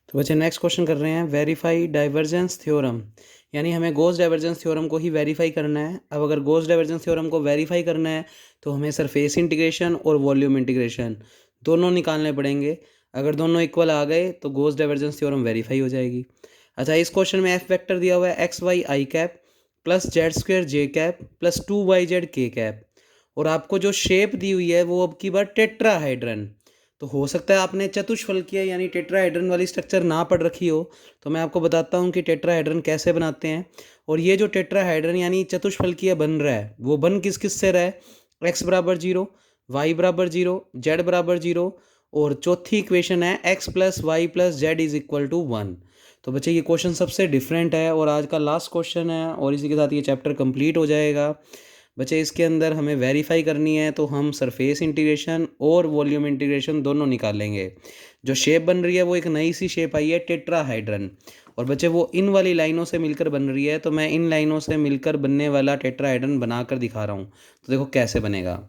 तो बच्चे next question कर रहे हैं, वेरीफाई डाइवर्जेंस थ्योरम। यानी हमें गॉस डाइवर्जेंस थ्योरम को ही वेरीफाई करना है। अब अगर गॉस डाइवर्जेंस थ्योरम को वेरीफाई करना है तो हमें सरफेस इंटीग्रेशन और वॉल्यूम इंटीग्रेशन दोनों निकालने पड़ेंगे। अगर दोनों इक्वल आ गए तो गॉस डाइवर्जेंस थ्योरम वेरीफाई हो जाएगी। अच्छा, इस क्वेश्चन में एफ वेक्टर दिया हुआ है एक्स वाई आई कैप प्लस जेड स्क्वेयर जे cap plus 2 y Z k cap, और आपको जो शेप दी हुई है वो अब की बार टेट्राहाइड्रन। तो हो सकता है आपने चतुष्फलकीय यानी टेट्राहेड्रन वाली स्ट्रक्चर ना पढ़ रखी हो, तो मैं आपको बताता हूँ कि टेट्राहेड्रन कैसे बनाते हैं। और ये जो टेट्राहेड्रन यानी चतुष्फलकीय बन रहा है वो बन किस किस से रहा है, एक्स बराबर जीरो, वाई बराबर जीरो, जेड बराबर जीरो, और चौथी इक्वेशन है x plus Y plus z is equal to one. तो बच्चे ये क्वेश्चन सबसे डिफरेंट है और आज का लास्ट क्वेश्चन है, और इसी के साथ ये चैप्टर कंप्लीट हो जाएगा। बच्चे इसके अंदर हमें वेरीफाई करनी है तो हम सरफेस इंटीग्रेशन और वॉल्यूम इंटीग्रेशन दोनों निकालेंगे। जो शेप बन रही है वो एक नई सी शेप आई है टेट्राहाइड्रन, और बच्चे वो इन वाली लाइनों से मिलकर बन रही है, तो मैं इन लाइनों से मिलकर बनने वाला टेट्राहाइड्रन बनाकर दिखा रहा हूँ। तो देखो कैसे बनेगा।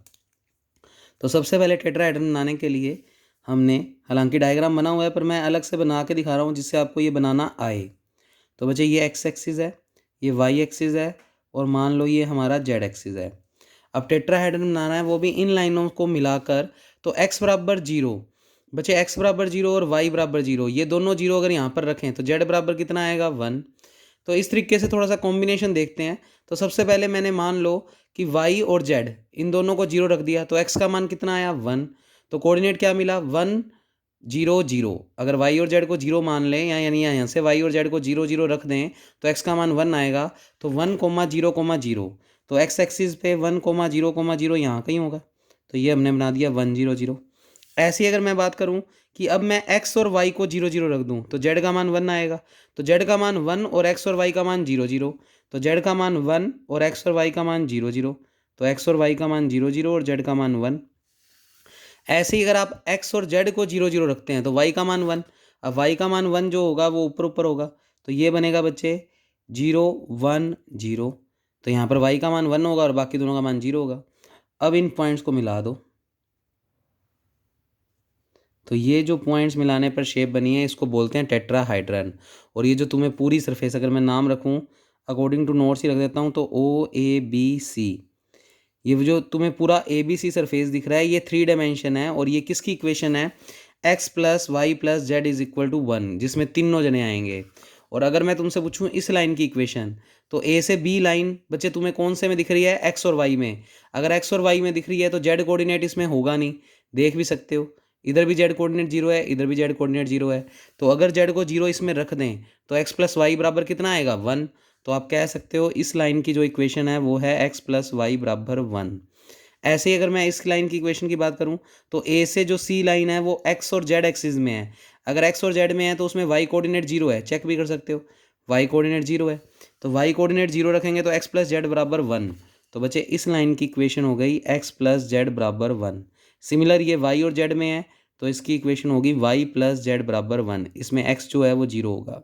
तो सबसे पहले टेट्राहाइड्रन बनाने के लिए हमने, हालांकि डायग्राम बना हुआ है पर मैं अलग से बना के दिखा रहा हूँ जिससे आपको ये बनाना आए। तो बच्चे ये एक्स एक्सिस है, ये वाई एक्सिस है, और मान लो ये हमारा जेड एक्सिस है। अब टेट्राहेड्रन बनाना है वो भी इन लाइनों को मिलाकर। तो x बराबर जीरो, बच्चे x बराबर जीरो और y बराबर जीरो, ये दोनों जीरो अगर यहाँ पर रखें तो z बराबर कितना आएगा, वन। तो इस तरीके से थोड़ा सा कॉम्बिनेशन देखते हैं। तो सबसे पहले मैंने मान लो कि y और z इन दोनों को जीरो रख दिया, तो x का मान कितना आया, वन। तो कोऑर्डिनेट क्या मिला, वन जीरो जीरो। अगर y और z को जीरो मान लें, या यानी यहाँ से y और z को जीरो जीरो रख दें तो x का मान वन आएगा। तो वन कोमा जीरो, तो एक्स एक्सिस पे वन कोमा जीरो यहाँ कहीं होगा। तो ये हमने बना दिया वन जीरो जीरो। ऐसे ही अगर मैं बात करूँ कि अब मैं एक्स और वाई को जीरो जीरो रख दूँ तो जेड का मान वन आएगा। तो जेड का मान वन और एक्स और वाई का मान जीरो जीरो, तो जेड का मान वन और एक्स और वाई का मान जीरो जीरो, तो एक्स और वाई का मान जीरो जीरो और जेड का मान वन। ऐसे ही अगर आप एक्स और जेड को जीरो जीरो रखते हैं तो वाई का मान वन। अब वाई का मान वन जो होगा वो ऊपर ऊपर होगा, तो ये बनेगा बच्चे जीरो वन जीरो। तो यहाँ पर वाई का मान वन होगा और बाकी दोनों का मान जीरो होगा। अब इन पॉइंट्स को मिला दो, तो ये जो पॉइंट्स मिलाने पर शेप बनी है इसको बोलते हैं टेट्राहाइड्रन। और ये जो तुम्हें पूरी सरफेस अगर मैं नाम रखूँ अकॉर्डिंग टू नोट्स ही रख देता हूँ, तो ओ ए बी सी, ये जो तुम्हें पूरा ए बी सी सरफेस दिख रहा है ये थ्री डायमेंशन है, और ये किसकी इक्वेशन है, x plus Y plus z is equal to one, जिसमें तीनों जने आएंगे। और अगर मैं तुमसे पूछूं इस लाइन की इक्वेशन, तो ए से बी लाइन बच्चे तुम्हें कौन से में दिख रही है, एक्स और वाई में। अगर एक्स और वाई में दिख रही है तो जेड कोऑर्डिनेट इसमें होगा नहीं, देख भी सकते हो। इधर भी जेड कोऑर्डिनेट जीरो है, इधर भी जेड कोऑर्डिनेट जीरो है। तो अगर जेड को जीरो इसमें रख दें तो एक्स प्लस वाई बराबर कितना आएगा, वन। तो आप कह सकते हो इस लाइन की जो इक्वेशन है वो है एक्स प्लस वाई बराबर वन। ऐसे ही अगर मैं इस लाइन की इक्वेशन की बात करूं तो ए से जो सी लाइन है वो एक्स और जेड एक्सिस में है। अगर एक्स और जेड में है तो उसमें वाई कोऑर्डिनेट जीरो है, चेक भी कर सकते हो, वाई कोऑर्डिनेट जीरो है। तो वाई कोऑर्डिनेट जीरो रखेंगे तो एक्स प्लस जेड बराबर वन। तो बच्चे इस लाइन की इक्वेशन हो गई एक्स प्लस जेड बराबर वन। सिमिलर ये वाई और जेड में है तो इसकी इक्वेशन होगी वाई प्लस जेड बराबर वन, इसमें एक्स जो है वो जीरो होगा।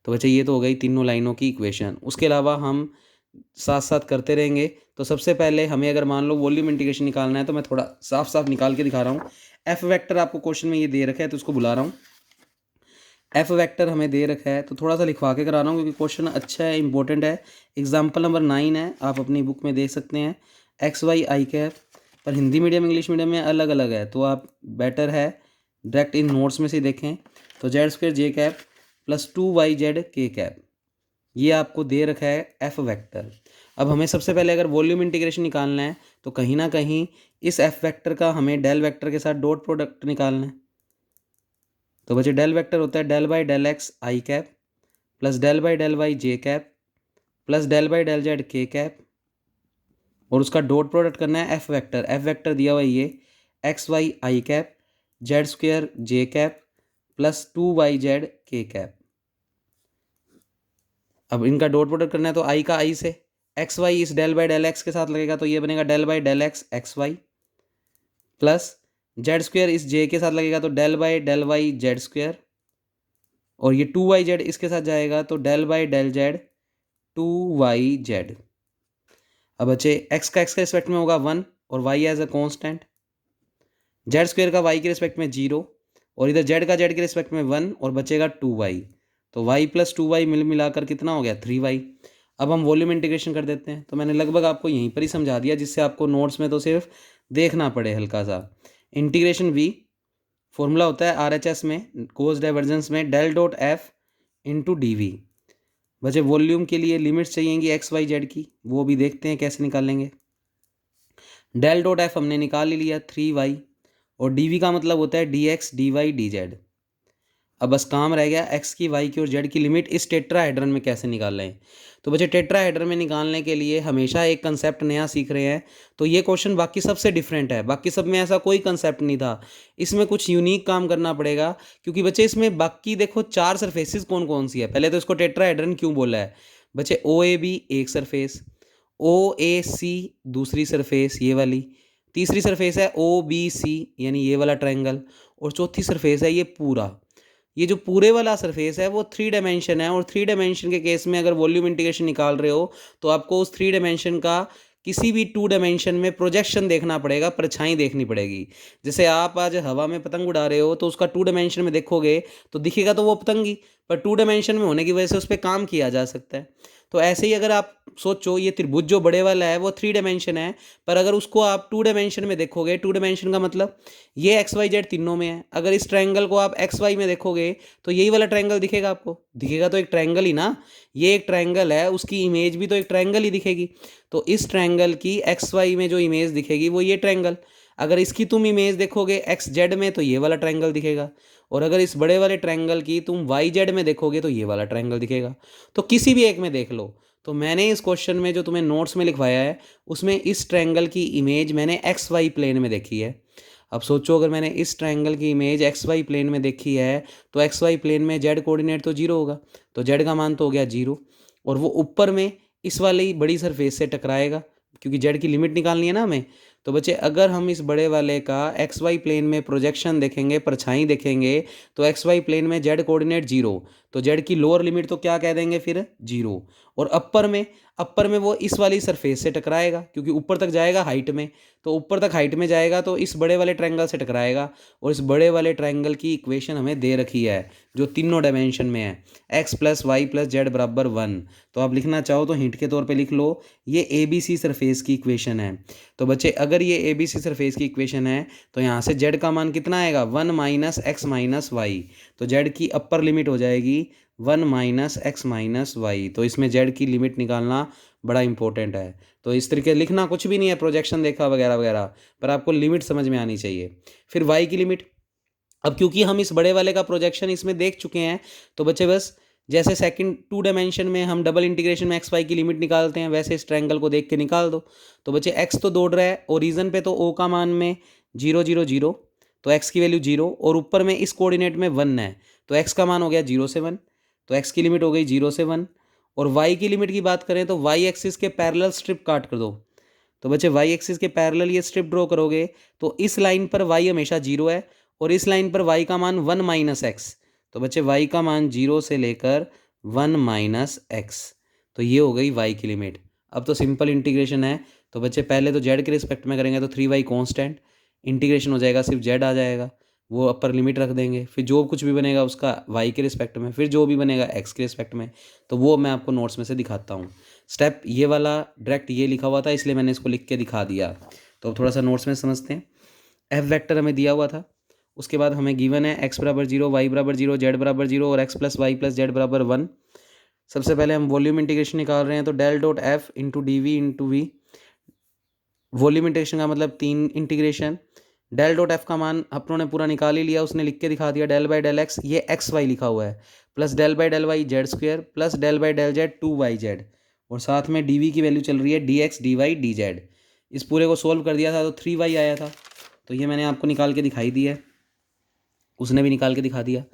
तो बच्चे ये तो हो गई तीनों लाइनों की इक्वेशन। उसके अलावा हम साथ साथ करते रहेंगे। तो सबसे पहले हमें अगर मान लो वॉल्यूम इंटीग्रेशन निकालना है तो मैं थोड़ा साफ साफ निकाल के दिखा रहा हूँ। एफ वेक्टर आपको क्वेश्चन में ये दे रखा है तो उसको बुला रहा हूँ। एफ वेक्टर हमें दे रखा है तो थोड़ा सा लिखवा के करा रहा हूँ क्योंकि क्वेश्चन अच्छा है, इंपॉर्टेंट है। एग्जाम्पल नंबर 9 है, आप अपनी बुक में देख सकते हैं। एक्स वाई आई कैप, पर हिंदी मीडियम इंग्लिश मीडियम में अलग अलग है, तो आप बेटर है डायरेक्ट इन नोट्स में से देखें। तो जेड स्क्वेयर जे cap plus 2 y Z k cap, ये आपको दे रखा है एफ वेक्टर। अब हमें सबसे पहले अगर वॉल्यूम इंटीग्रेशन निकालना है तो कहीं ना कहीं इस एफ वेक्टर का हमें डेल वेक्टर के साथ डॉट प्रोडक्ट निकालना है। तो बच्चे डेल वेक्टर होता है del by del x i cap plus del by del Y J cap plus del by del z k cap, और उसका डॉट प्रोडक्ट करना है एफ वेक्टर। एफ वेक्टर दिया हुआ है ये एक्स वाई आई कैप जेड स्क्वेयर जे cap plus 2 y Z k cap. अब इनका डॉट प्रोडक्ट करना है तो आई का आई से, एक्स वाई इस डेल बाई डेल एक्स के साथ लगेगा तो ये बनेगा del by del x x Y, plus Z square इस जे के साथ लगेगा तो del by del y z square, और ये 2 वाई जेड इसके साथ जाएगा तो del by del z 2 y z. अब बच्चे एक्स का रिस्पेक्ट में होगा वन और y as a constant, z square का वाई के रिस्पेक्ट में जीरो, और इधर जेड का जेड के रिस्पेक्ट में 1 और बचेगा 2y। तो y प्लस 2y मिलाकर कितना हो गया 3y। अब हम वॉल्यूम इंटीग्रेशन कर देते हैं। तो मैंने लगभग आपको यहीं पर ही समझा दिया, जिससे आपको नोट्स में तो सिर्फ देखना पड़े हल्का सा। इंटीग्रेशन v फॉर्मूला होता है RHS में, गॉस डाइवर्जेंस में, del dot F into d V. बचे वॉल्यूम के लिए लिमिट्स चाहिएंगी एक्स वाई जेड की, वो भी देखते हैं कैसे निकालेंगे। डेल डॉट एफ हमने निकाल ही लिया 3y, और डी वी का मतलब होता है d x D y d z. अब बस काम रह गया एक्स की, वाई की और जेड की लिमिट इस टेट्राहेड्रन में कैसे निकाल रहे हैं। तो बच्चे टेट्राहेड्रन में निकालने के लिए हमेशा एक कंसेप्ट नया सीख रहे हैं। तो ये क्वेश्चन बाकी सबसे डिफरेंट है, बाकी सब में ऐसा कोई कंसेप्ट नहीं था, इसमें कुछ यूनिक काम करना पड़ेगा। क्योंकि बच्चे इसमें बाकी देखो 4 सरफेसेस कौन कौन सी है। पहले तो इसको टेट्राहेड्रन क्यों बोला है बच्चे, ओ ए बी एक सरफेस, ओ ए सी दूसरी सरफेस ये वाली, तीसरी सरफेस है ओ बी सी यानी ये वाला ट्रायंगल, और चौथी सरफेस है ये पूरा। ये जो पूरे वाला सरफेस है वो 3 डायमेंशन है, और 3 डायमेंशन के केस में अगर वॉल्यूम इंटीग्रेशन निकाल रहे हो तो आपको उस 3 डायमेंशन का किसी भी 2 डायमेंशन में प्रोजेक्शन देखना पड़ेगा, परछाई देखनी पड़ेगी। जैसे आप आज हवा में पतंग उड़ा रहे हो तो उसका 2 डायमेंशन में देखोगे तो दिखेगा तो वो पतंग ही, पर 2 डायमेंशन में होने की वजह से उस पर काम किया जा सकता है। तो ऐसे ही अगर आप सोचो ये त्रिभुज जो बड़े वाला है वो 3 डायमेंशन है, पर अगर उसको आप 2 डायमेंशन में देखोगे, 2 डायमेंशन का मतलब ये एक्स वाई जेड तीनों में है। अगर इस ट्रायंगल को आप एक्स वाई में देखोगे तो यही वाला ट्रायंगल दिखेगा आपको, दिखेगा तो एक ट्रायंगल ही ना, ये एक ट्रायंगल है, उसकी इमेज भी तो एक ट्रायंगल ही दिखेगी। तो इस ट्रायंगल की एक्स वाई में जो इमेज दिखेगी वो ये ट्रायंगल। अगर इसकी तुम इमेज देखोगे एक्स जेड में तो ये वाला ट्रायंगल दिखेगा, और अगर इस बड़े वाले ट्रायंगल की तुम वाई जेड में देखोगे तो ये वाला ट्रायंगल दिखेगा। तो किसी भी एक में देख लो। तो मैंने इस क्वेश्चन में जो तुम्हें नोट्स में लिखवाया है उसमें इस ट्रायंगल की इमेज मैंने एक्स वाई प्लेन में देखी है। अब सोचो अगर मैंने इस ट्रायंगल की इमेज एक्स वाई प्लेन में देखी है तो एक्स वाई प्लेन में जेड कोऑर्डिनेट तो 0 होगा, तो जेड का मान तो हो गया 0, और वो ऊपर में इस वाली बड़ी सरफेस से टकराएगा, क्योंकि जेड की लिमिट निकालनी है ना हमें। तो बच्चे अगर हम इस बड़े वाले का एक्स वाई प्लेन में प्रोजेक्शन देखेंगे, परछाई देखेंगे, तो एक्स वाई प्लेन में जेड कोऑर्डिनेट 0, तो जेड की लोअर लिमिट तो क्या कह देंगे फिर 0, और अपर में वो इस वाली सरफेस से टकराएगा, क्योंकि ऊपर तक जाएगा हाइट में, तो ऊपर तक हाइट में जाएगा तो इस बड़े वाले ट्रायंगल से टकराएगा। और इस बड़े वाले ट्रायंगल की इक्वेशन हमें दे रखी है जो तीनों डायमेंशन में है, x plus Y plus Z बराबर 1। तो आप लिखना चाहो तो हिंट के तौर पे लिख लो, ये ए बी सी सरफेस की इक्वेशन है। तो बच्चे अगर ये ए बी सी सरफेस की इक्वेशन है तो यहाँ से जेड का मान कितना आएगा 1 माइनस एक्स माइनस वाई। तो जेड की अपर लिमिट हो जाएगी 1 माइनस एक्स माइनस वाई। तो इसमें जेड की लिमिट निकालना बड़ा इंपॉर्टेंट है। तो इस तरीके लिखना कुछ भी नहीं है, प्रोजेक्शन देखा वगैरह वगैरह, पर आपको लिमिट समझ में आनी चाहिए। फिर वाई की लिमिट, अब क्योंकि हम इस बड़े वाले का प्रोजेक्शन इसमें देख चुके हैं तो बच्चे बस जैसे सेकंड 2 डायमेंशन में हम डबल इंटीग्रेशन में एक्स वाई की लिमिट निकालते हैं वैसे इस ट्रायंगल को देख के निकाल दो। तो बच्चे एक्स तो दौड़ रहा है, ओरिजन पे तो ओ का मान में 0 0 0, तो एक्स की वैल्यू 0, और ऊपर में इस कोऑर्डिनेट में 1 है, तो एक्स का मान हो गया 0 से 1, तो एक्स की लिमिट हो गई 0 से 1। और वाई की लिमिट की बात करें तो वाई एक्सिस के पैरेलल स्ट्रिप काट कर दो। तो बच्चे वाई एक्सिस के पैरेलल ये स्ट्रिप ड्रॉ करोगे तो इस लाइन पर वाई हमेशा 0 है, और इस लाइन पर वाई का मान 1 माइनस एक्स। तो बच्चे वाई का मान 0 से लेकर 1 माइनस एक्स, तो ये हो गई वाई की लिमिट। अब तो सिंपल इंटीग्रेशन है। तो बच्चे पहले तो जेड के रिस्पेक्ट में करेंगे तो 3y कॉन्स्टेंट, इंटीग्रेशन हो जाएगा सिर्फ जेड आ जाएगा, वो अपर लिमिट रख देंगे, फिर जो कुछ भी बनेगा उसका वाई के रिस्पेक्ट में, फिर जो भी बनेगा एक्स के रिस्पेक्ट में। तो वो मैं आपको नोट्स में से दिखाता हूँ। स्टेप ये वाला डायरेक्ट ये लिखा हुआ था इसलिए मैंने इसको लिख के दिखा दिया। तो थोड़ा सा नोट्स में समझते हैं। एफ वेक्टर हमें दिया हुआ था, उसके बाद हमें गिवन है एक्स बराबर 0, वाई बराबर 0, जेड बराबर 0 और x plus Y plus Z बराबर 1। सबसे पहले हम वॉल्यूम इंटीग्रेशन निकाल रहे हैं, तो del dot F into d V into V. Volume integration का मतलब 3 इंटीग्रेशन। डेल डॉट एफ का मान अपनों ने पूरा निकाल ही लिया, उसने लिख के दिखा दिया, डेल बाई डेल एक्स ये एक्स वाई लिखा हुआ है, plus del by del y z square plus del by del z 2y z, और साथ में डी वी की वैल्यू चल रही है d x D y d z. इस पूरे को सोल्व कर दिया था तो 3y आया था, तो ये मैंने आपको निकाल के दिखाई दी है, उसने भी निकाल के दिखा दिया।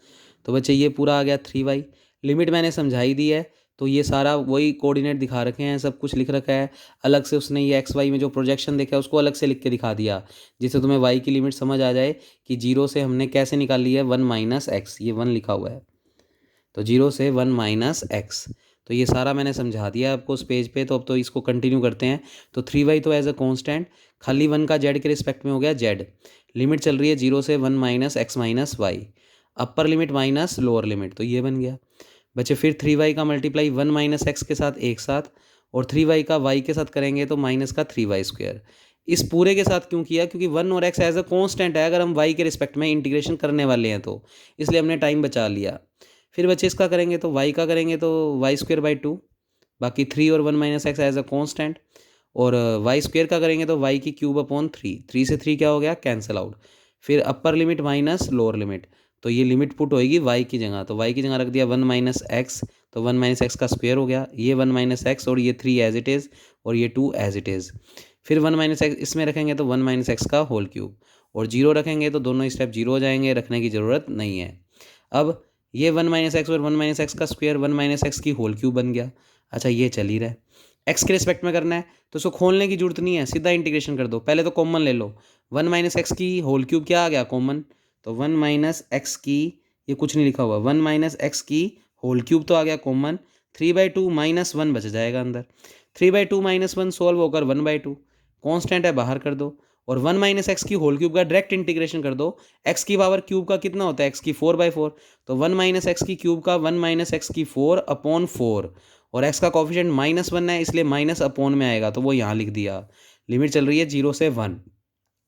तो बच्चे ये पूरा आ गया 3y। लिमिट मैंने समझाई दी है, तो ये सारा वही कोऑर्डिनेट दिखा रखे हैं, सब कुछ लिख रखा है। अलग से उसने ये एक्स वाई में जो प्रोजेक्शन देखा है उसको अलग से लिख के दिखा दिया, जिससे तुम्हें वाई की लिमिट समझ आ जाए कि 0 से हमने कैसे निकाल ली है 1 माइनस एक्स, ये 1 लिखा हुआ है, तो 0 से 1 माइनस एक्स। तो ये सारा मैंने समझा दिया आपको उस पेज पे। तो अब तो इसको कंटिन्यू करते हैं। तो 3y तो एज अ कॉन्स्टेंट, खाली 1 का जेड के रिस्पेक्ट में हो गया जेड। लिमिट चल रही है 0 से 1 minus x minus y, upper limit minus lower limit, तो ये बन गया। बचे फिर 3y का मल्टीप्लाई 1 माइनस एक्स के साथ एक साथ, और 3y का y के साथ करेंगे तो माइनस का 3y²। इस पूरे के साथ क्यों किया, क्योंकि 1 और x एज अ कॉन्स्टेंट है अगर हम y के रिस्पेक्ट में इंटीग्रेशन करने वाले हैं, तो इसलिए हमने टाइम बचा लिया। फिर बच्चे इसका करेंगे तो y का करेंगे तो y²/2, बाकी 3 और 1 minus x as a constant, और y² का करेंगे तो y³ 3 से 3 क्या हो गया, कैंसिल आउट। फिर अपर लिमिट माइनस लोअर लिमिट, तो ये लिमिट पुट होएगी y की जगह, तो y की जगह रख दिया 1 माइनस एक्स, तो 1 माइनस एक्स का स्क्वायर हो गया, ये 1 माइनस एक्स और ये 3 एज इट इज़ और ये 2 एज इट इज़। फिर 1 माइनस एक्स इसमें रखेंगे तो 1 माइनस एक्स का होल क्यूब, और 0 रखेंगे तो दोनों स्टेप 0 हो जाएंगे, रखने की ज़रूरत नहीं है। अब ये 1 माइनस एक्स और 1 माइनस एक्स का स्क्वायर 1 माइनस एक्स की होल क्यूब बन गया। अच्छा, ये चल ही रहा है, एक्स के रिस्पेक्ट में करना है तो उसको खोलने की जरूरत नहीं है, सीधा इंटीग्रेशन कर दो। पहले तो कॉमन ले लो, 1 माइनस एक्स की होल क्यूब क्या आ गया, कॉमन, तो 1 माइनस एक्स की, ये कुछ नहीं लिखा हुआ, 1 माइनस एक्स की होल क्यूब तो आ गया कॉमन, 3/2 माइनस 1 बच जाएगा अंदर, 3/2 माइनस 1 सोल्व होकर 1/2, कॉन्स्टेंट है बाहर कर दो, और 1 माइनस एक्स की होल क्यूब का डायरेक्ट इंटीग्रेशन कर दो। एक्स की पावर क्यूब का कितना होता है, एक्स की 4/4, तो 1 माइनस एक्स की क्यूब का 1 माइनस एक्स की 4/4, और एक्स का कॉफिशिएंट -1 है इसलिए माइनस अपोन में आएगा, तो वो यहाँ लिख दिया। लिमिट चल रही है 0 से 1,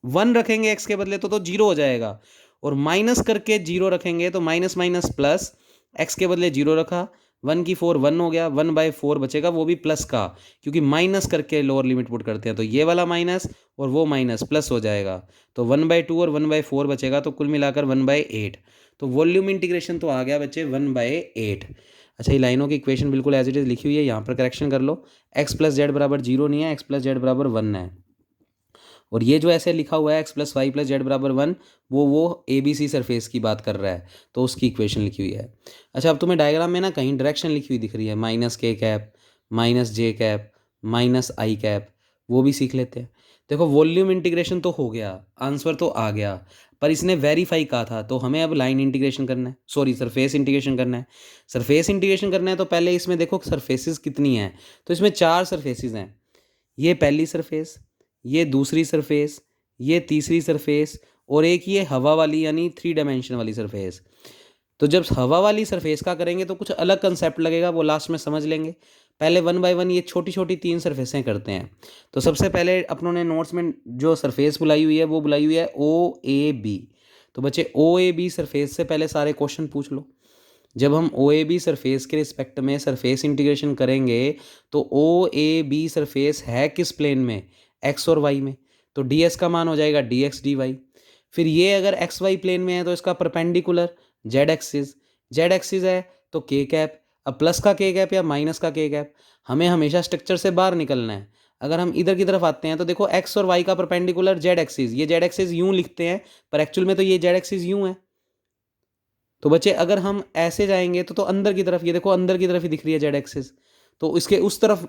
1 रखेंगे एक्स के बदले तो 0 हो जाएगा, और माइनस करके 0 रखेंगे तो माइनस माइनस प्लस, एक्स के बदले 0 रखा, 1 की 4 1 हो गया, 1/4 बचेगा, वो भी प्लस का, क्योंकि माइनस करके लोअर लिमिट पुट करते हैं, तो ये वाला माइनस और वो माइनस प्लस हो जाएगा, तो 1/2 और 1/4 बचेगा, तो कुल मिलाकर 1/8। तो वॉल्यूम इंटीग्रेशन तो आ गया बच्चे 1/8। अच्छा, ये लाइनों की इक्वेशन बिल्कुल एज इट इज़ लिखी हुई है, यहाँ पर करेक्शन कर लो, x + z = 0 नहीं है, x + z = 1 है, और ये जो ऐसे लिखा हुआ है x + y + z = 1, वो ABC सरफेस की बात कर रहा है, तो उसकी इक्वेशन लिखी हुई है। अच्छा, अब तुम्हें डायग्राम में ना कहीं डायरेक्शन लिखी हुई दिख रही है, -k -j -i, वो भी सीख लेते हैं। देखो, वॉल्यूम इंटीग्रेशन तो हो गया, आंसर तो आ गया, पर इसने वेरीफाई कहा था, तो हमें अब लाइन इंटीग्रेशन करना है, सॉरी सरफेस इंटीग्रेशन करना है। सरफेस इंटीग्रेशन करना है तो पहले इसमें देखो सरफेसेस कितनी हैं, तो इसमें 4 सरफेसेस हैं, ये पहली सरफेस, ये दूसरी सरफेस, ये तीसरी सरफेस, और एक ये हवा वाली यानी 3 डायमेंशन वाली सरफेस। तो जब हवा वाली सरफेस का करेंगे तो कुछ अलग कंसेप्ट लगेगा, वो लास्ट में समझ लेंगे। पहले 1 बाय 1 ये छोटी छोटी 3 सरफेसें करते हैं। तो सबसे पहले अपनों ने नोट्स में जो सरफेस बुलाई हुई है वो बुलाई हुई है OAB। तो बच्चे OAB सरफेस से पहले सारे क्वेश्चन पूछ लो। जब हम OAB सरफेस के रिस्पेक्ट में सरफेस इंटीग्रेशन करेंगे तो OAB सरफेस है किस प्लेन में, एक्स और वाई में, तो ds का मान हो जाएगा dx dy। फिर ये अगर एक्स वाई प्लेन में है तो इसका परपेंडिकुलर जेड एक्सिस है तो के कैप। अब प्लस का के कैप या माइनस का के कैप, हमें हमेशा स्ट्रक्चर से बाहर निकलना है। अगर हम इधर की तरफ आते हैं तो देखो एक्स और वाई का परपेंडिकुलर जेड एक्सिस, ये जेड एक्सिस यूं लिखते हैं पर एक्चुअल में तो ये जेड एक्सिस यूं है। तो बच्चे अगर हम ऐसे जाएंगे तो अंदर की तरफ, ये देखो अंदर की तरफ ही दिख रही है जेड एक्सिस, तो इसके उस तरफ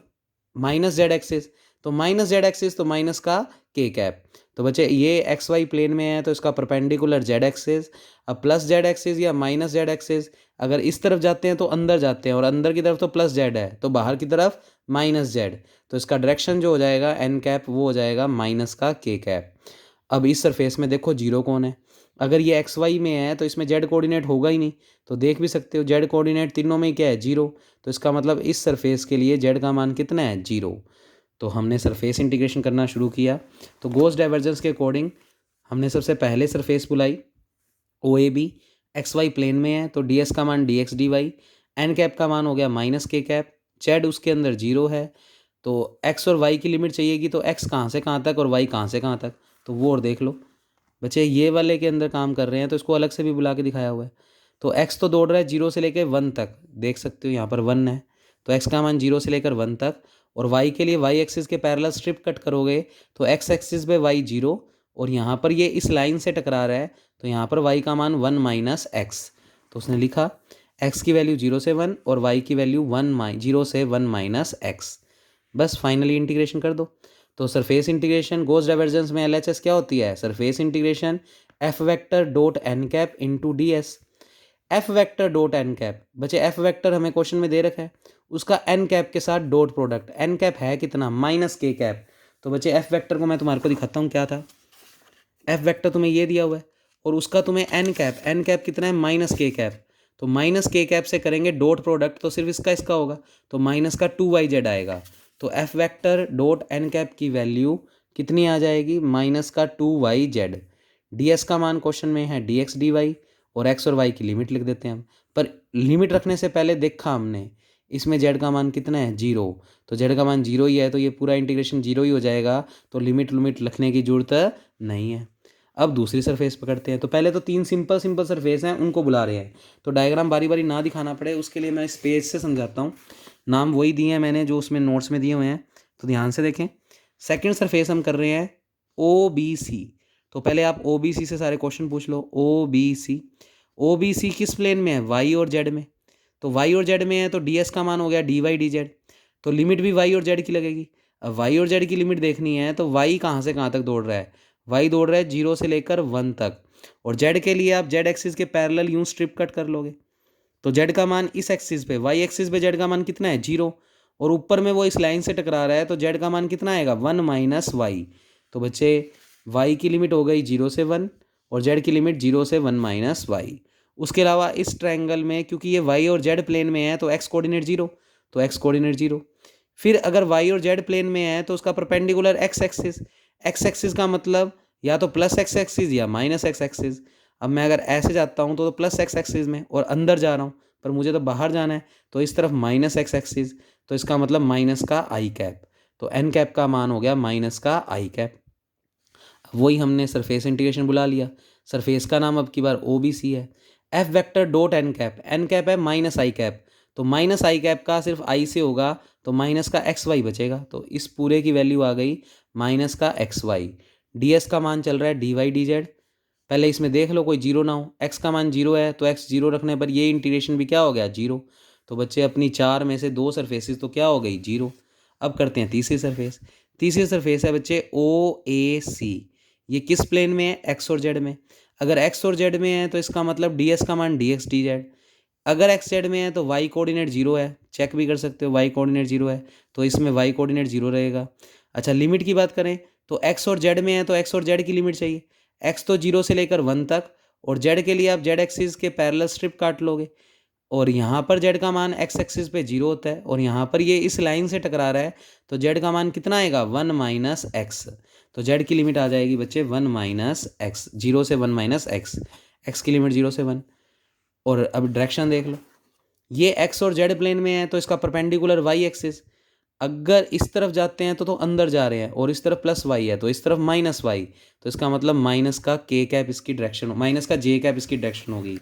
माइनस जेड एक्सिस, तो माइनस जेड एक्सिस तो माइनस का के कैप। तो बच्चे ये एक्स वाई प्लेन में है तो इसका परपेंडिकुलर जेड एक्सिस। अब प्लस जेड एक्सिस या माइनस जेड एक्सिस, अगर इस तरफ जाते हैं तो अंदर जाते हैं, और अंदर की तरफ तो प्लस जेड है तो बाहर की तरफ माइनस जेड, तो इसका डायरेक्शन जो हो जाएगा एन कैप वो हो जाएगा माइनस का के कैप। अब इस सरफेस में देखो जीरो कौन है, अगर ये एक्स वाई में है तो इसमें जेड कोऑर्डिनेट होगा ही नहीं, तो देख भी सकते हो जेड कोऑर्डिनेट तीनों में क्या है, जीरो, तो इसका मतलब इस सरफेस के लिए जेड का मान कितना है, जीरो। तो हमने सरफेस इंटीग्रेशन करना शुरू किया। तो गॉस डाइवर्जेंस के अकॉर्डिंग हमने सबसे पहले सरफेस बुलाई OAB, एक्स वाई प्लेन में है तो ds का मान dx dy, एन कैप का मान हो गया माइनस के कैप, जेड उसके अंदर जीरो है, तो x और y की लिमिट चाहिएगी तो x कहाँ से कहाँ तक और y कहाँ से कहाँ तक, तो वो और देख लो। बच्चे ये वाले के अंदर काम कर रहे हैं तो इसको अलग से भी बुला के दिखाया हुआ है। तो x तो दौड़ रहा है 0 से लेकर 1 तक, देख सकते हो यहाँ पर 1 है, तो x का मान 0 से लेकर 1 तक, और y के लिए y एक्सिस के पैरेलल स्ट्रिप कट करोगे तो x एक्सिस पे y 0, और यहाँ पर ये इस लाइन से टकरा रहा है तो यहाँ पर y का मान 1 माइनस एक्स, तो उसने लिखा x की वैल्यू 0 से 1 और y की वैल्यू 0 से 1 माइनस एक्स। बस फाइनली इंटीग्रेशन कर दो। तो सरफेस इंटीग्रेशन गॉस डाइवर्जेंस में LHS क्या होती है, surface integration f vector dot N cap into ds। F vector dot N cap, बच्चे एफ वेक्टर हमें क्वेश्चन में दे रखा है, उसका एन कैप के साथ डॉट प्रोडक्ट, एन कैप है कितना, माइनस के कैप। तो बच्चे एफ वेक्टर को मैं तुम्हारे को दिखाता हूँ क्या था। एफ वेक्टर तुम्हें ये दिया हुआ है और उसका तुम्हें एन कैप कितना है माइनस के कैप, तो माइनस के कैप से करेंगे डॉट प्रोडक्ट तो सिर्फ इसका होगा, तो माइनस का 2yz आएगा। तो F vector dot N cap की वैल्यू कितनी आ जाएगी, माइनस का 2yz। ds का मान क्वेश्चन में है dx dy और x और y की लिमिट लिख देते हैं हम। पर लिमिट रखने से पहले देखा हमने इसमें z का मान कितना है 0, तो z का मान 0 ही है तो ये पूरा इंटीग्रेशन 0 ही हो जाएगा, तो लिमिट लिखने की जरूरत नहीं है। अब दूसरी सरफेस पकड़ते हैं। तो पहले तो 3 सिंपल सरफेस हैं उनको बुला रहे हैं, तो डायग्राम बारी बारी ना दिखाना पड़े उसके लिए मैं इस पेज से समझाता हूँ। नाम वही दिए हैं मैंने जो उसमें नोट्स में दिए हुए हैं, तो ध्यान से देखें। सेकंड सरफेस हम कर रहे हैं OBC। तो पहले आप OBC से सारे क्वेश्चन पूछ लो। OBC किस प्लेन में है, y और z में। तो y और z में है तो ds का मान हो गया dy dz, तो लिमिट भी y और z की लगेगी। अब y और z की लिमिट देखनी है तो y कहाँ से कहाँ तक दौड़ रहा है, y दौड़ रहा है 0 से लेकर 1 तक, और z के लिए आप z एक्सिस के पैरेलल यूं स्ट्रिप कट कर लोगे, तो z का मान इस एक्सिस पे, y एक्सिस पे z का मान कितना है 0, और ऊपर में वो इस लाइन से टकरा रहा है तो z का मान कितना आएगा 1 माइनस वाई। तो बच्चे y की लिमिट हो गई 0 से 1 और z की लिमिट 0 से 1 माइनस वाई। उसके अलावा इस ट्रायंगल में क्योंकि ये y और z प्लेन में है तो x कोऑर्डिनेट 0, तो x कोऑर्डिनेट 0। फिर अगर y और z प्लेन में है तो उसका परपेंडिकुलर x एक्सिस का मतलब या तो प्लस x एक्सिस या माइनस x एक्सिस। अब मैं अगर ऐसे जाता हूँ तो प्लस x एक्सिस में और अंदर जा रहा हूँ, पर मुझे तो बाहर जाना है तो इस तरफ माइनस x एक्सिस, तो इसका मतलब माइनस का आई कैप, तो एन कैप का मान हो गया माइनस का आई कैप। वही हमने सरफेस इंटीग्रेशन बुला लिया। सरफेस का नाम अब की बार OBC है। F vector dot N cap है माइनस आई कैप, तो माइनस आई कैप का सिर्फ आई से होगा तो माइनस का XY बचेगा, तो इस पूरे की वैल्यू आ गई माइनस का XY। ds का मान चल रहा है dy dz। पहले इसमें देख लो कोई जीरो ना हो, x का मान 0 है तो x 0 रखने पर ये इंटीग्रेशन भी क्या हो गया 0। तो बच्चे अपनी 4 में से 2 सरफेसेस तो क्या हो गई 0। अब करते हैं तीसरी सरफेस है बच्चे OAC। ये किस प्लेन में है, x और z में। अगर x और z में है तो इसका मतलब ds का मान dx dz। अगर x z में है तो y कोऑर्डिनेट 0 है, चेक भी कर सकते हो y कोऑर्डिनेट 0 है तो इसमें y कोऑर्डिनेट 0 रहेगा। अच्छा लिमिट की बात करें तो x और z में है तो x और z की लिमिट चाहिए, x तो 0 से लेकर 1 तक, और z के लिए आप z एक्सिस के पैरेलल स्ट्रिप काट लोगे, और यहाँ पर z का मान x एक्सिस पे 0 होता है और यहाँ पर ये इस लाइन से टकरा रहा है तो z का मान कितना आएगा 1 माइनस एक्स। तो z की लिमिट आ जाएगी बच्चे 1 माइनस एक्स, 0 से 1 माइनस एक्स, x की लिमिट 0 से 1। और अब डायरेक्शन देख लो, ये x और z प्लेन में है तो इसका परपेंडिकुलर y एक्सिस, अगर इस तरफ जाते हैं तो अंदर जा रहे हैं और इस तरफ प्लस y है तो इस तरफ माइनस वाई, तो इसका मतलब माइनस का k कैप इसकी डायरेक्शन, माइनस का j कैप इसकी डायरेक्शन होगी।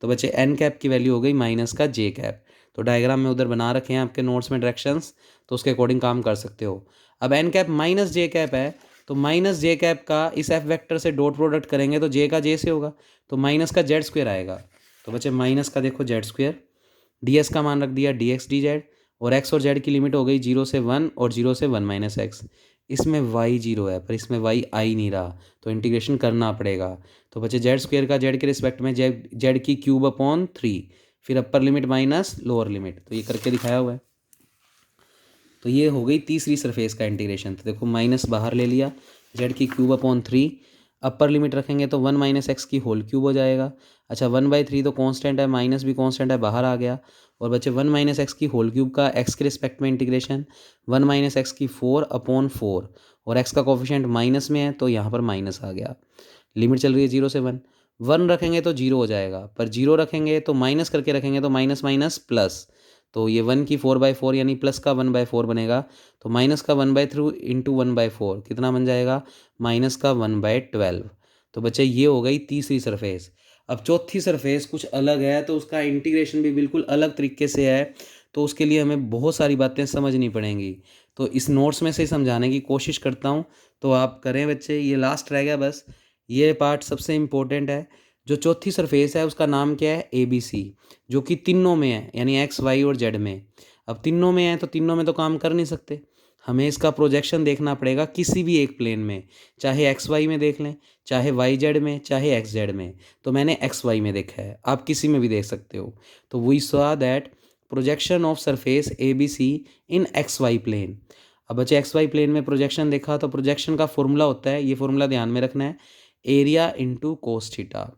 तो बच्चे n कैप की वैल्यू हो गई माइनस का j कैप। तो डायग्राम में उधर बना रखे हैं आपके नोट्स में डायरेक्शंस, तो उसके अकॉर्डिंग काम कर सकते हो। अब n cap minus j cap है तो माइनस j कैप का इस f वेक्टर से डॉट प्रोडक्ट करेंगे तो j का j से होगा तो माइनस का z स्क्वायर आएगा। तो बच्चे माइनस का देखो z स्क्वायर, ds का मान रख दिया dx dz, और x और z की लिमिट हो गई 0 से 1 और 0 से 1 माइनस एक्स। इसमें y 0 है पर इसमें y आ ही नहीं रहा तो इंटीग्रेशन करना पड़ेगा। तो बच्चे z स्क्वायर का z के रिस्पेक्ट में z की क्यूब अपॉन 3, फिर अपर लिमिट माइनस लोअर लिमिट, तो ये करके दिखाया हुआ है। तो ये हो गई तीसरी सरफेस का इंटीग्रेशन। तो देखो माइनस बाहर ले लिया, z की क्यूब अपॉन 3, अपर लिमिट रखेंगे तो 1 माइनस एक्स की होल क्यूब हो जाएगा। अच्छा 1/3 तो कांस्टेंट है, माइनस भी कांस्टेंट है, बाहर आ गया। और बच्चे 1 माइनस एक्स की होल क्यूब का x के रिस्पेक्ट में इंटीग्रेशन 1 माइनस एक्स की 4/4, और x का कोफिशिएंट माइनस में है तो यहाँ पर माइनस आ गया। लिमिट चल रही है 0 से 1, 1 रखेंगे तो 0 हो जाएगा, पर 0 रखेंगे तो माइनस करके रखेंगे तो माइनस माइनस प्लस, तो ये 1 की 4/4 यानी प्लस का 1/4 बनेगा, तो माइनस का 1/3 इंटू 1/4 कितना बन जाएगा माइनस का 1/12। तो बच्चे ये हो गई तीसरी सरफेस। अब चौथी सरफेस कुछ अलग है तो उसका इंटीग्रेशन भी बिल्कुल अलग तरीके से है, तो उसके लिए हमें बहुत सारी बातें समझनी पड़ेंगी। तो इस नोट्स में से समझाने की कोशिश करता हूँ, तो आप करें बच्चे। ये लास्ट रह गया बस, ये पार्ट सबसे इम्पोर्टेंट है। जो चौथी सरफेस है उसका नाम क्या है ABC, जो कि तीनों में है यानी x y और z में। अब तीनों में है तो तीनों में तो काम कर नहीं सकते, हमें इसका प्रोजेक्शन देखना पड़ेगा किसी भी एक प्लेन में, चाहे XY में देख लें, चाहे YZ में, चाहे XZ में। तो मैंने XY में देखा है, आप किसी में भी देख सकते हो। तो we saw that projection of surface ABC in XY plane. अब बच्चे XY प्लेन में प्रोजेक्शन देखा तो प्रोजेक्शन का फॉर्मूला होता है, ये फॉर्मूला ध्यान में रखना है, area into cos theta.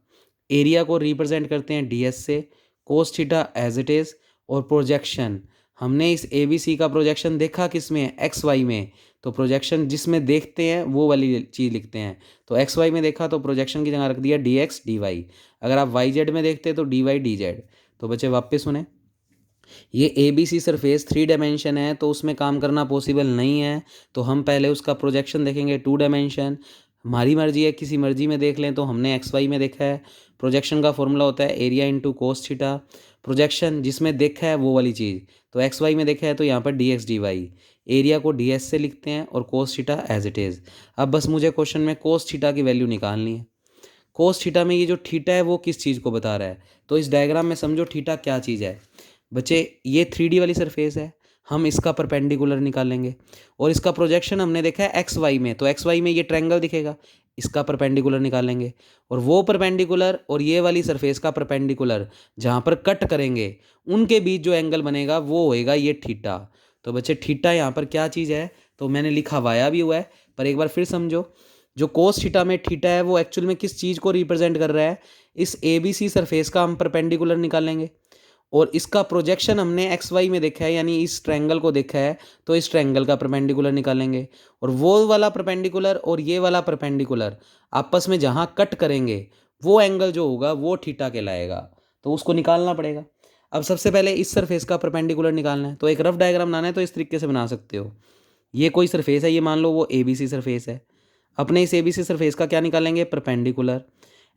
Area को रिप्रेजेंट करते हैं ds से, cos theta as it is, और प्रोजेक्शन हमने इस ABC का प्रोजेक्शन देखा किस में, XY में, तो प्रोजेक्शन जिसमें देखते हैं वो वाली चीज़ लिखते हैं। तो XY में देखा तो प्रोजेक्शन की जगह रख दिया dx dy। अगर आप YZ में देखते तो dy dz। तो बच्चे वापस सुने, ये ABC सरफेस 3 डायमेंशन है तो उसमें काम करना पॉसिबल नहीं है, तो हम पहले उसका प्रोजेक्शन देखेंगे 2 डायमेंशन। हमारी मर्जी है, किसी मर्जी में देख लें, तो हमने XY में देखा है। प्रोजेक्शन का फॉर्मूला होता है area into cos theta. Projection जिसमें देखा है वो वाली चीज़, तो XY में देखा है तो यहाँ पर dx dy। एरिया को ds से लिखते हैं और cos theta as it is. अब बस मुझे क्वेश्चन में कोस थीटा की वैल्यू निकालनी है। कोस थीटा में ये जो थीटा है वो किस चीज़ को बता रहा है, तो इस डायग्राम में समझो थीटा क्या चीज़ है। बच्चे ये 3D वाली सरफेस है, हम इसका परपेंडिकुलर निकालेंगे, और इसका प्रोजेक्शन हमने देखा है XY में, तो XY में ये ट्रायंगल दिखेगा, इसका परपेंडिकुलर निकालेंगे। और वो परपेंडिकुलर और ये वाली सरफेस का परपेंडिकुलर जहाँ पर कट करेंगे उनके बीच जो एंगल बनेगा वो होएगा ये थीटा। तो बच्चे थीटा यहाँ पर क्या चीज़ है, तो मैंने लिखा वाया भी हुआ है, पर एक बार फिर समझो, जो कोस थीटा में थीटा है वो एक्चुअल में किस चीज़ को रिप्रेजेंट कर रहा है, इस ABC सरफेस का हम परपेंडिकुलर निकालेंगे, और इसका प्रोजेक्शन हमने XY में देखा है यानी इस ट्रायंगल को देखा है, तो इस ट्रायंगल का परपेंडिकुलर निकालेंगे। और वो वाला परपेंडिकुलर और ये वाला परपेंडिकुलर आपस में जहाँ कट करेंगे वो एंगल जो होगा वो थीटा कहलाएगा, तो उसको निकालना पड़ेगा। अब सबसे पहले इस सरफेस का परपेंडिकुलर निकालना है, तो एक रफ डायग्राम बनाना है तो इस तरीके से बना सकते हो। ये कोई सरफेस है, ये मान लो वो ABC सरफेस है, अपने इस ABC सरफेस का क्या निकालेंगे, परपेंडिकुलर।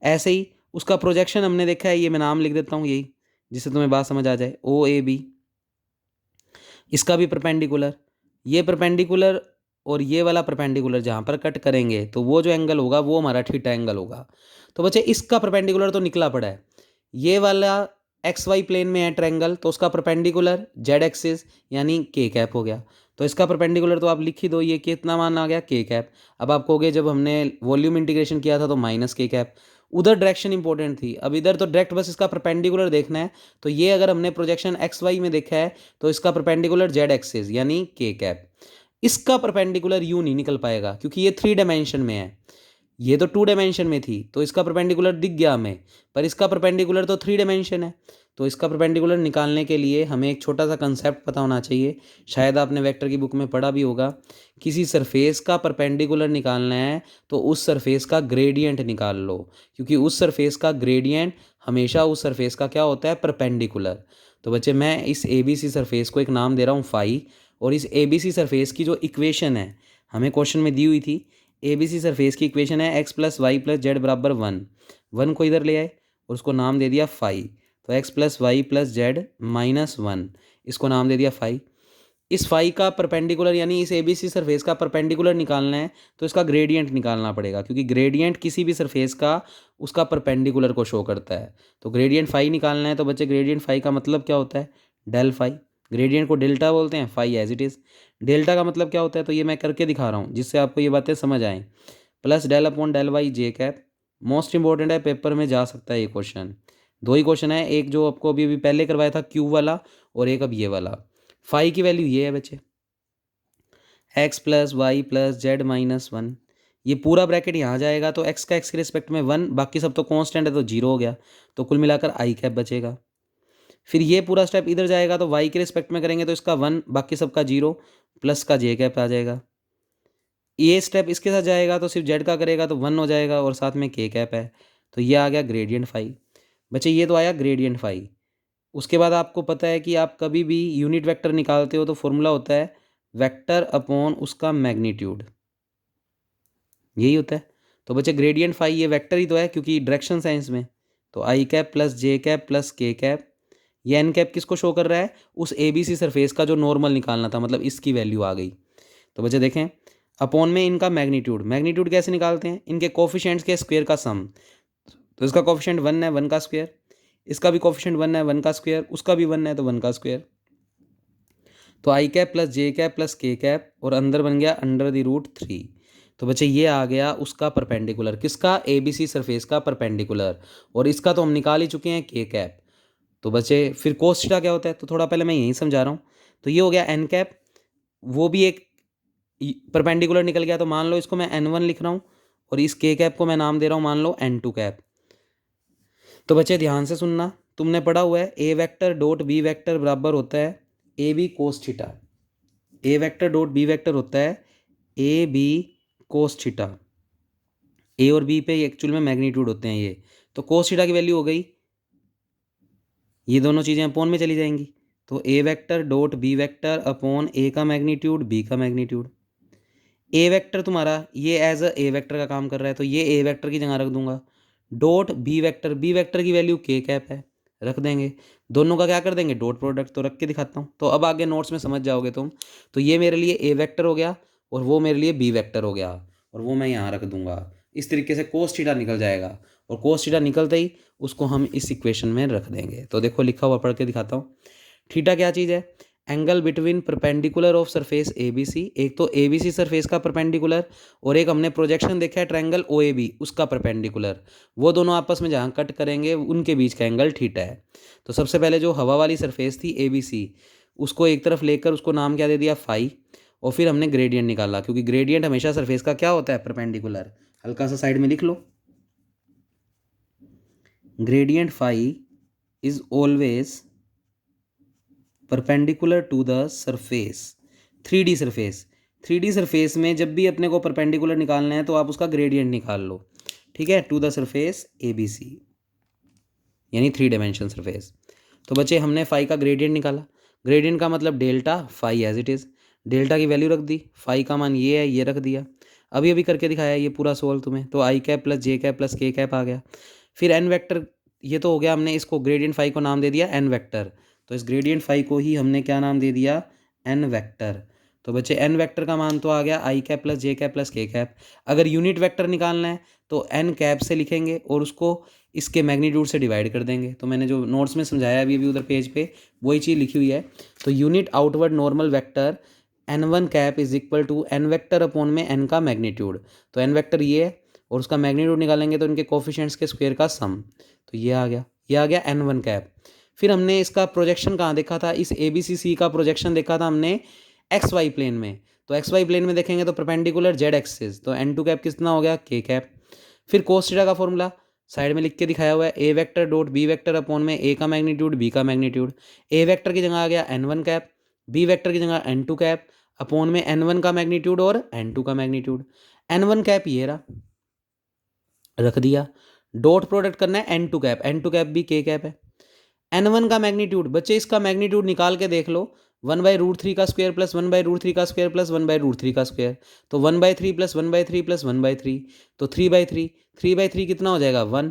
ऐसे ही उसका प्रोजेक्शन हमने देखा है, ये मैं नाम लिख देता हूँ यही, जिससे तुम्हें बात समझ आ जाए, OAB। इसका भी परपेंडिकुलर, ये परपेंडिकुलर और ये वाला परपेंडिकुलर जहाँ पर कट करेंगे तो वो जो एंगल होगा वो हमारा थीटा एंगल होगा। तो बच्चे इसका परपेंडिकुलर तो निकला पड़ा है, ये वाला XY प्लेन में है ट्रायंगल, तो उसका परपेंडिकुलर Z एक्सिस यानी K कैप हो गया। तो इसका परपेंडिकुलर तो आप लिख ही दो, ये कितना मान आ गया, K कैप। अब आप कहोगे जब हमने वॉल्यूम इंटीग्रेशन किया था तो माइनस K कैप, उधर डायरेक्शन इंपॉर्टेंट थी, अब इधर तो डायरेक्ट बस इसका परपेंडिकुलर देखना है। तो ये अगर हमने प्रोजेक्शन XY में देखा है तो इसका परपेंडिकुलर Z एक्सिस यानी K कैप। इसका परपेंडिकुलर यूँ नहीं निकल पाएगा क्योंकि ये 3 डायमेंशन में है, ये तो 2 डायमेंशन में थी, तो इसका परपेंडिकुलर दिख गया हमें, पर इसका परपेंडिकुलर तो 3 डायमेंशन है। तो इसका परपेंडिकुलर निकालने के लिए हमें एक छोटा सा कंसेप्ट पता होना चाहिए, शायद आपने वेक्टर की बुक में पढ़ा भी होगा। किसी सरफेस का परपेंडिकुलर निकालना है तो उस सरफेस का ग्रेडियंट निकाल लो, क्योंकि उस सरफेस का ग्रेडियंट हमेशा उस सरफेस का क्या होता है, परपेंडिकुलर। तो बच्चे मैं इस ABC सरफेस को एक नाम दे रहा हूँ फाई, और इस ABC सरफेस की जो इक्वेशन है हमें क्वेश्चन में दी हुई थी, ABC सरफेस की इक्वेशन है x + y + z = 1। 1 को इधर ले आए और उसको नाम दे दिया फाई, तो x + y + z - 1, इसको नाम दे दिया फाई। इस फाई का परपेंडिकुलर यानी इस ABC सरफेस का परपेंडिकुलर निकालना है तो इसका ग्रेडियंट निकालना पड़ेगा, क्योंकि ग्रेडियंट किसी भी सरफेस का उसका परपेंडिकुलर को शो करता है। तो ग्रेडियंट फाई निकालना है, तो बच्चे ग्रेडियंट फाई का मतलब क्या होता है, डेल फाई। ग्रेडियंट को डेल्टा बोलते हैं, phi as it is. Delta का मतलब क्या होता है, तो ये मैं करके दिखा रहा हूँ जिससे आपको ये बातें समझ आएँ। Plus del upon del Y जे कैप, मोस्ट इंपॉर्टेंट है, पेपर में जा सकता है ये क्वेश्चन। 2 ही क्वेश्चन है, एक जो आपको अभी अभी पहले करवाया था क्यू वाला, और एक अब ये वाला। फाई की वैल्यू ये है बच्चे, x + y + z - 1। ये पूरा ब्रैकेट यहाँ जाएगा तो x का x के रिस्पेक्ट में 1, बाकी सब तो कांस्टेंट है तो 0 हो गया, तो कुल मिलाकर i कैप बचेगा। फिर ये पूरा स्टेप इधर जाएगा तो y के रिस्पेक्ट में करेंगे तो इसका 1, बाकी सबका 0, प्लस का j कैप आ जाएगा। ये स्टेप इसके साथ जाएगा तो सिर्फ z का करेगा तो 1 हो जाएगा और साथ में k कैप है, तो ये आ गया ग्रेडियंट फाई। बच्चे ये तो आया ग्रेडियंट फाई। उसके बाद आपको पता है कि आप कभी भी यूनिट वेक्टर निकालते हो तो फॉर्मूला होता है वेक्टर अपॉन उसका मैग्नीट्यूड, यही होता है। तो बच्चे ग्रेडियंट फाई ये वेक्टर ही तो है क्योंकि डायरेक्शन साइंस में, तो आई कैप प्लस जे कैप प्लस के कैप। ये एन कैप किसको शो कर रहा है, उस ABC सरफेस का जो नॉर्मल निकालना था, मतलब इसकी वैल्यू आ गई। तो बच्चे देखें अपॉन में इनका मैग्नीट्यूड, मैग्नीट्यूड कैसे निकालते हैं, इनके कोफिशिएंट्स के स्क्वायर का सम। तो इसका कोफिशिएंट 1 है, 1 का स्क्वायर, इसका भी कोफिशिएंट 1 है, 1 का स्क्वायर, उसका भी 1 है तो 1 का स्क्वायर। तो आई कैप प्लस जे कैप प्लस के कैप और अंदर बन गया √3। तो बच्चे ये आ गया उसका परपेंडिकुलर, किसका, ABC सरफेस का परपेंडिकुलर, और इसका तो हम निकाल ही चुके हैं के कैप। तो बच्चे फिर कोस थीटा क्या होता है, तो थोड़ा पहले मैं यहीं समझा रहा हूँ। तो ये हो गया एन कैप, वो भी एक परपेंडिकुलर निकल गया, तो मान लो इसको मैं N1 लिख रहा हूँ और इस के कैप को मैं नाम दे रहा हूँ मान लो n2 कैप। तो बच्चे ध्यान से सुनना, तुमने पढ़ा हुआ है A vector dot B vector बराबर होता है A B cos theta. A vector dot B vector होता है ए बी कोस थीटा। ए और बी पे एक्चुअल में मैग्नीट्यूड होते हैं ये। तो कोस थीटा की वैल्यू हो गई, ये दोनों चीज़ें अपोन में चली जाएंगी। तो A vector dot B vector upon A का मैग्नीट्यूड बी का मैग्नीट्यूड। ए वेक्टर तुम्हारा ये एज अ ए वेक्टर का काम कर रहा है, तो ये ए वेक्टर की जगह रख दूंगा। डॉट बी वेक्टर की वैल्यू के कैप है, रख देंगे। दोनों का क्या कर देंगे, डॉट प्रोडक्ट। तो रख के दिखाता हूँ, तो अब आगे नोट्स में समझ जाओगे तुम। तो ये मेरे लिए ए वेक्टर हो गया और वो मेरे लिए बी वेक्टर हो गया, और वो मैं यहाँ रख दूंगा। इस तरीके से कोस थीटा निकल जाएगा, और कोस थीटा निकलते ही उसको हम इस इक्वेशन में रख देंगे। तो देखो लिखा हुआ पढ़ के दिखाता हूँ। थीटा क्या चीज़ है, angle between perpendicular of surface A B C. एक तो ए बी सी सरफेस का परपेंडिकुलर, और एक हमने प्रोजेक्शन देखा है ट्रायंगल ओ ए बी उसका परपेंडिकुलर। वो दोनों आपस में जहाँ कट करेंगे उनके बीच का एंगल थीटा है। तो सबसे पहले जो हवा वाली सरफेस थी ए बी सी, उसको एक तरफ लेकर उसको नाम क्या दे दिया, फाई। और फिर हमने ग्रेडियंट निकाला, क्योंकि ग्रेडियंट हमेशा सरफेस का क्या होता है, परपेंडिकुलर। हल्का सा साइड में लिख लो, gradient phi is always perpendicular to the surface. 3D surface, 3D surface में जब भी अपने को परपेंडिकुलर निकालना है तो आप उसका ग्रेडियंट निकाल लो, ठीक है, to the surface A B C, यानी 3 डायमेंशन सरफेस। तो बच्चे हमने फाई का ग्रेडियंट निकाला। ग्रेडियंट का मतलब delta, phi as it is. Delta की वैल्यू रख दी, फाई का मान ये है, ये रख दिया। अभी अभी करके दिखाया ये पूरा सोल्व तुम्हें। तो आई कैप प्लस जे कैप प्लस के कैप आ गया। फिर एन वेक्टर, ये तो हो गया, हमने इसको ग्रेडियंट फाई को नाम दे दिया एन वेक्टर। तो इस ग्रेडियंट फाई को ही हमने क्या नाम दे दिया, एन वेक्टर। तो बच्चे एन वेक्टर का मान तो आ गया आई कैप प्लस जे कैप प्लस के कैप। अगर यूनिट वेक्टर निकालना है तो एन कैप से लिखेंगे और उसको इसके मैग्नीट्यूड से डिवाइड कर देंगे। तो मैंने जो नोट्स में समझाया अभी अभी उधर पेज पे वही चीज़ लिखी हुई है। तो unit outward normal vector N one cap is equal to N vector upon में एन का मैग्नीट्यूड। तो एन वेक्टर ये है और उसका मैग्नीट्यूड निकालेंगे तो इनके कोफिशिएंट्स के स्क्वायर का सम। तो ये आ गया, ये आ गया एन वन कैप। फिर हमने इसका प्रोजेक्शन कहाँ देखा था, इस ए बी सी सी का प्रोजेक्शन देखा था हमने एक्स वाई प्लेन में। तो एक्स वाई प्लेन में देखेंगे तो परपेंडिकुलर जेड एक्सिस, तो एन टू कैप कितना हो गया, के कैप। फिर कोस थीटा का फॉर्मूला साइड में लिख के दिखाया हुआ है, A vector dot B vector upon में ए का मैग्नीट्यूड बी का मैग्नीट्यूड। ए वेक्टर की जगह आ गया N one cap, B vector की जगह एन टू कैप अपॉन में एन वन का मैग्नीट्यूड और एन टू का मैग्नीट्यूड। एन वन कैप ये रहा, रख दिया। डॉट प्रोडक्ट करना है N two cap, N two cap भी के कैप है। एन वन का मैग्नीट्यूड, बच्चे इसका मैग्नीट्यूड निकाल के देख लो, 1/√3 का स्क्वायर प्लस 1/√3 का स्क्वायर प्लस 1/√3 का स्क्वायर। तो 1/3 प्लस 1/3 प्लस 1/3, तो 3/3। 3/3 कितना हो जाएगा, 1।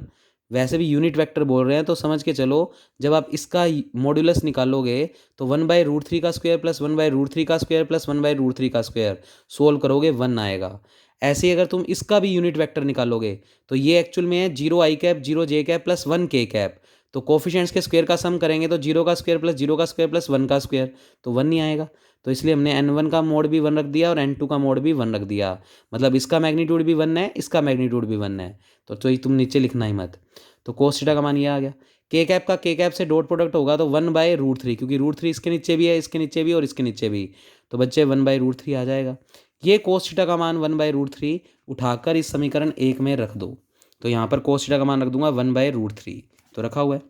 वैसे भी यूनिट वेक्टर बोल रहे हैं तो समझ के चलो, जब आप इसका मॉड्यूलस निकालोगे तो 1/√3 का स्क्वायर प्लस 1/√3 का स्क्वायर प्लस 1/√3 का स्क्वायर सोल्व करोगे 1 आएगा। ऐसे ही अगर तुम इसका भी यूनिट वेक्टर निकालोगे तो ये एक्चुअल में है 0 आई कैप 0 जे कैप प्लस 1 के कैप। तो कोफिशिएंट्स के स्क्वायर का सम करेंगे तो 0 का स्क्वायर प्लस 0 का स्क्वायर प्लस 1 का स्क्वायर, तो 1 नहीं आएगा। तो इसलिए हमने n1 का मोड भी 1 रख दिया और n2 का मोड भी 1 रख दिया। मतलब इसका मैग्नीट्यूड भी 1 है, इसका मैग्नीट्यूड भी 1 है। तो ये तुम नीचे लिखना ही मत। तो कोस थीटा का मान ये आ गया। के कैप का के कैप से डॉट प्रोडक्ट होगा तो 1/√3, क्योंकि √3 इसके नीचे भी है, इसके नीचे भी और इसके नीचे भी। तो बच्चे 1/√3 आ जाएगा। ये कोस थीटा का मान 1/√3 उठाकर इस समीकरण 1 में रख दो। तो यहाँ पर कोस थीटा का मान रख दूंगा 1/√3, तो रखा हुआ है।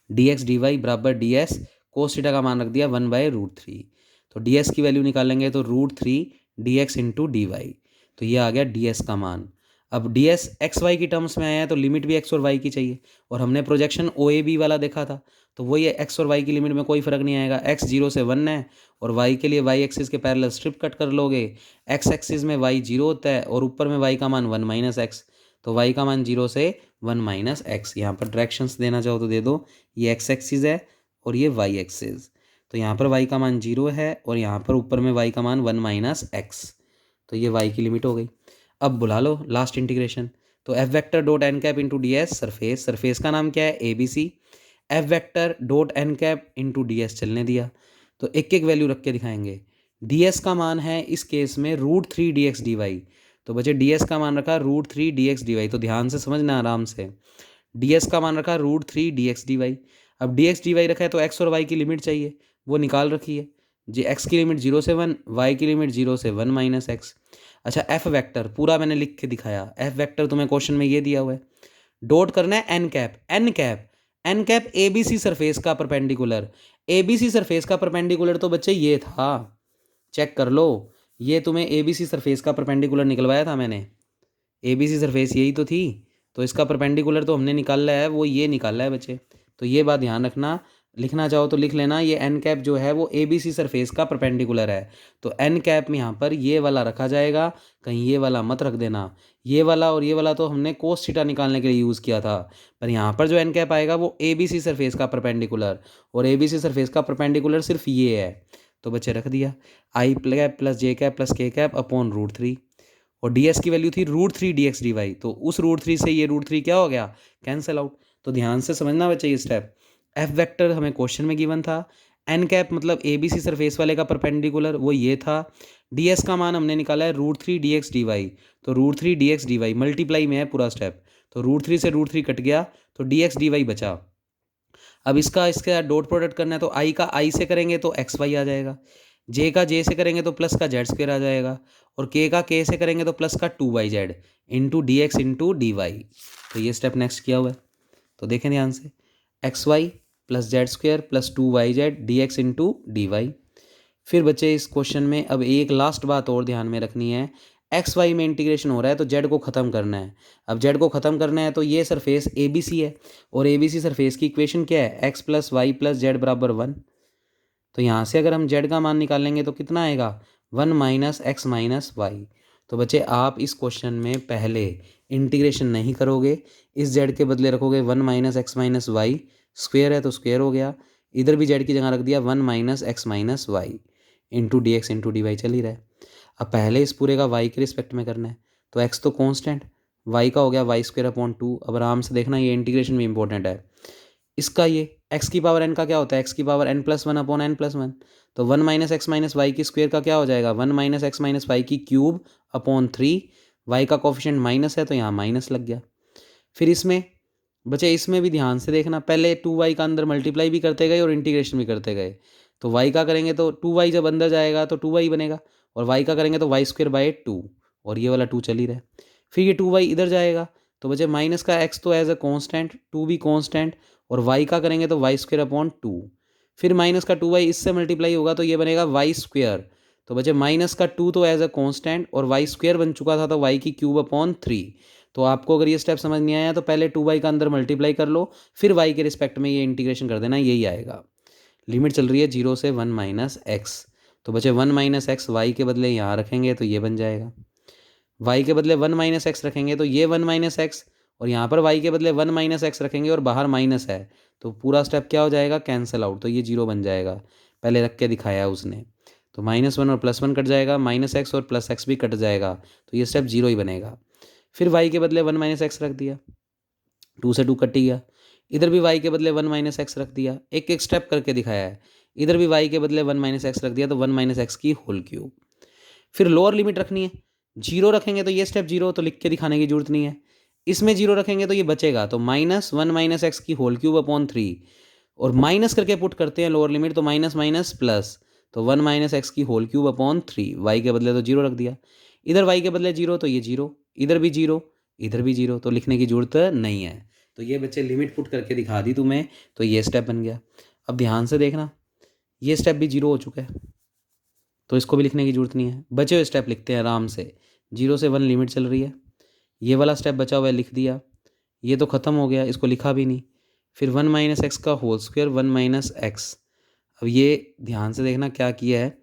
डी एक्स डी वाई बराबर डी एस, कोस थीटा का मान रख दिया 1/√3। तो डी एस की वैल्यू निकालेंगे तो √3 D X into D Y. तो ये आ गया डी एस का मान। अब डी एस एक्स वाई की टर्म्स में आया है तो लिमिट भी एक्स और वाई की चाहिए, और हमने प्रोजेक्शन ओ ए बी वाला देखा था तो वही एक्स और वाई की लिमिट में कोई फर्क नहीं आएगा। एक्स 0 से 1 है और वाई के लिए वाई एक्सिस के पैरेलल स्ट्रिप कट कर लोगे। एक्स एक्सिस में वाई 0 होता है और ऊपर में वाई का मान 1 माइनस एक्स, तो वाई का मान 0 से 1 माइनस एक्स। यहाँ पर डायरेक्शंस देना चाहो तो दे दो, ये एक्स एक्सिस है और ये वाई एक्सिस। तो यहाँ पर वाई का मान 0 है और यहाँ पर ऊपर में वाई का मान 1 माइनस एक्स। तो ये वाई की लिमिट हो गई। अब बुला लो लास्ट इंटीग्रेशन। तो F vector dot N cap into D S, surface, surface का नाम क्या है, A B C. F vector dot N cap into D S चलने दिया, तो एक एक वैल्यू रख के दिखाएंगे। डी एस का मान है इस केस में √3 डी एक्स डी वाई। तो बच्चे डी एस का मान रखा √3 डी एक्स डी वाई, तो ध्यान से समझना आराम से। डी एस का मान रखा √3 डी एक्स डी वाई। अब डी एक्स डी वाई रखा है तो एक्स और वाई की लिमिट चाहिए, वो निकाल रखी है। जी एक्स की लिमिट 0 से 1, वाई की लिमिट 0 से 1 माइनस एक्स। अच्छा एफ वेक्टर पूरा मैंने लिख के दिखाया, एफ वेक्टर तुम्हें क्वेश्चन में ये दिया हुआ है, डॉट करना है N cap, N cap, N cap A B C surface का perpendicular, A B C surface का परपेंडिकुलर तो बच्चे ये था, चेक कर लो, ये तुम्हें ए बी सी सरफेस का परपेंडिकुलर निकलवाया था मैंने, ए बी सी सरफेस यही तो थी, तो इसका परपेंडिकुलर तो हमने निकाला है, वो ये निकाला है बच्चे, तो ये बात ध्यान रखना, लिखना चाहो तो लिख लेना, ये एन कैप जो है वो ए बी सी सरफेस का परपेंडिकुलर है, तो एन कैप में यहाँ पर ये वाला रखा जाएगा, कहीं ये वाला मत रख देना, ये वाला और ये वाला तो हमने कोस थीटा निकालने के लिए यूज़ किया था, पर यहाँ पर जो एन कैप आएगा वो ए बी सी सरफेस का परपेंडिकुलर, और ए बी सी सरफेस का परपेंडिकुलर सिर्फ ये है, तो बच्चे रख दिया, आई कैप प्लस जे कैप प्लस के कैप अपॉन √3, और डी एस की वैल्यू थी √3 डी एक्स डी वाई, तो उस √3 से ये √3 क्या हो गया, कैंसिल आउट। तो ध्यान से समझना बच्चे ये स्टेप, एफ वेक्टर हमें क्वेश्चन में गिवन था, एन कैप मतलब ए बी सी सरफेस वाले का परपेंडिकुलर वो ये था, डी एस का मान हमने निकाला है √3 डी एक्स डी वाई, तो √3 D x D Y multiply में है पूरा स्टेप, तो √3 से √3 कट गया, तो डी एक्स डी वाई बचा। अब इसका इसके साथ डॉट प्रोडक्ट करना है, तो आई का आई से करेंगे तो एक्स वाई आ जाएगा, जे का जे से करेंगे तो प्लस का जेड स्क्वेयर आ जाएगा, और के का के से करेंगे तो प्लस का 2yz into D X into D Y, तो ये स्टेप नेक्स्ट किया हुआ है, तो देखें ध्यान से, x Y plus Z square plus 2yz D X into D Y. फिर बच्चे इस क्वेश्चन में अब एक लास्ट बात और ध्यान में रखनी है, एक्स वाई में इंटीग्रेशन हो रहा है तो जेड को ख़त्म करना है, अब जेड को ख़त्म करना है तो ये सरफेस ए बी सी है, और ए बी सी सरफेस की इक्वेशन क्या है, x plus Y plus Z बराबर 1, तो यहाँ से अगर हम जेड का मान निकालेंगे तो कितना आएगा, 1 माइनस एक्स माइनस वाई। तो बच्चे आप इस क्वेश्चन में पहले इंटीग्रेशन नहीं करोगे, इस जेड के बदले रखोगे 1 minus x minus Y, square है तो स्क्वेयर हो गया, इधर भी जेड की जगह रख दिया 1 minus x minus Y into D X into D Y चल ही रहा है। अब पहले इस पूरे का वाई के रिस्पेक्ट में करना है, तो एक्स तो कॉन्स्टेंट, वाई का हो गया वाई स्क्वेयर अपॉन 2, अब आराम से देखना ये इंटीग्रेशन भी इंपॉर्टेंट है, इसका ये एक्स की पावर एन का क्या होता है, एक्स की power N plus one upon N plus one, तो 1 माइनस एक्स माइनस वाई की स्क्वेयर का क्या हो जाएगा, 1 माइनस एक्स माइनस वाई की क्यूब अपॉन 3, वाई का कोफिशिएंट माइनस है तो यहाँ माइनस लग गया। फिर इसमें बचे, इसमें भी ध्यान से देखना, पहले 2y का अंदर मल्टीप्लाई भी करते गए और इंटीग्रेशन भी करते गए, तो y का करेंगे तो 2y जब अंदर जाएगा तो 2y बनेगा, और y का करेंगे तो वाई स्क्वेयर बाई 2, और ये वाला 2 चल ही रहा है। फिर ये 2y इधर जाएगा तो बचे माइनस का x तो एज अ कॉन्स्टेंट, 2 भी कॉन्स्टेंट, और y का करेंगे तो वाई स्क्वेयर अपॉन 2, फिर माइनस का 2y इससे मल्टीप्लाई होगा तो ये बनेगा वाई स्क्वेयर, तो बचे माइनस का 2 तो एज अ कॉन्स्टेंट, और वाई स्क्वेयर बन चुका था तो y की क्यूब अपॉन 3। तो आपको अगर ये स्टेप समझ नहीं आया तो पहले 2y का अंदर मल्टीप्लाई कर लो, फिर y के रिस्पेक्ट में ये इंटीग्रेशन कर देना, यही आएगा। लिमिट चल रही है 0 से 1 माइनस एक्स, तो बचे 1 माइनस एक्स वाई के बदले यहाँ रखेंगे तो ये बन जाएगा, y के बदले 1 माइनस एक्स रखेंगे तो ये 1 माइनस एक्स, और यहाँ पर y के बदले 1 माइनस एक्स रखेंगे और बाहर माइनस है, तो पूरा स्टेप क्या हो जाएगा, कैंसिल आउट, तो ये 0 बन जाएगा, पहले रख के दिखाया उसने, तो -1 और +1 कट जाएगा, माइनस एक्स और प्लस एक्स भी कट जाएगा, तो ये स्टेप 0 ही बनेगा। फिर y के बदले 1 माइनस एक्स रख दिया, 2 से 2 कट ही गया, इधर भी y के बदले 1 माइनस एक्स रख दिया, एक एक स्टेप करके दिखाया है, इधर भी y के बदले 1 माइनस एक्स रख दिया तो 1 माइनस एक्स की होल क्यूब। फिर लोअर लिमिट रखनी है, 0 रखेंगे तो ये स्टेप 0 तो लिख के दिखाने की जरूरत नहीं है, इसमें 0 रखेंगे तो ये बचेगा, तो -1 माइनस एक्स की होल क्यूब अपॉन 3, और माइनस करके पुट करते हैं लोअर लिमिट, तो माइनस माइनस प्लस, तो 1 माइनस एक्स की होल क्यूब अपॉन 3, वाई के बदले तो 0 रख दिया, इधर वाई के बदले 0 तो ये 0, इधर भी 0, इधर भी 0, तो लिखने की जरूरत नहीं है। तो ये बच्चे लिमिट पुट करके दिखा दी तुम्हें, तो ये स्टेप बन गया। अब ध्यान से देखना, ये स्टेप भी 0 हो चुका है, तो इसको भी लिखने की जरूरत नहीं है, बचे हुए स्टेप लिखते हैं आराम से। 0 से 1 लिमिट चल रही है, ये वाला स्टेप बचा हुआ है लिख दिया, ये तो ख़त्म हो गया, इसको लिखा भी नहीं। फिर 1 माइनस एक्स का होल स्क्वायर 1 माइनस एक्स, अब ये ध्यान से देखना क्या किया है,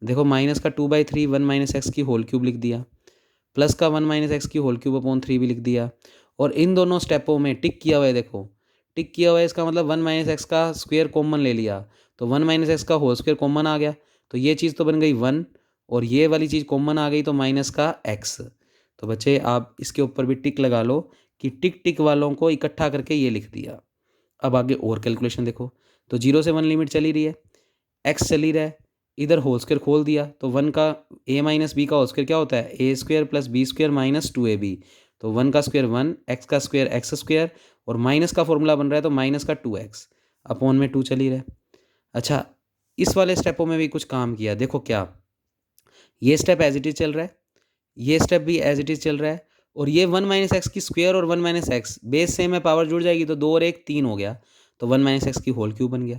देखो माइनस का 2/3 1 माइनस एक्स की होल क्यूब लिख दिया, प्लस का 1 माइनस एक्स की होल क्यूब अपॉन 3 भी लिख दिया, और इन दोनों स्टेपों में टिक किया हुआ है, देखो टिक किया हुआ है, इसका मतलब 1 माइनस एक्स का स्क्वायर कॉमन ले लिया, तो 1 माइनस एक्स का होल स्क्वायर कॉमन आ गया, तो ये चीज़ तो बन गई 1, और ये वाली चीज़ कॉमन आ गई तो माइनस का एक्स। तो बच्चे आप इसके ऊपर भी टिक लगा लो कि टिक टिक वालों को इकट्ठा करके ये लिख दिया। अब आगे और कैलकुलेशन देखो, तो 0 से 1 लिमिट चली रही है, एक्स चली रहा है, इधर होल स्क्वायर खोल दिया, तो 1 का a माइनस बी का होल स्क्वायर क्या होता है, a square plus B square minus 2ab, तो 1 का स्क्वायर 1, x का स्क्वायर एक्स स्क्वायर, और माइनस का फॉर्मूला बन रहा है तो माइनस का 2x अपॉन में 2 चली रहा है। अच्छा इस वाले स्टेपों में भी कुछ काम किया, देखो क्या, ये स्टेप एज इट इज चल रहा है, ये स्टेप भी एज इट इज़ चल रहा है, और ये 1 माइनस एक्स की स्क्वायर और 1 माइनस एक्स बेस सेम है, पावर जुड़ जाएगी तो 2 और 1 3 हो गया, तो 1 माइनस एक्स की होल क्यूब बन गया।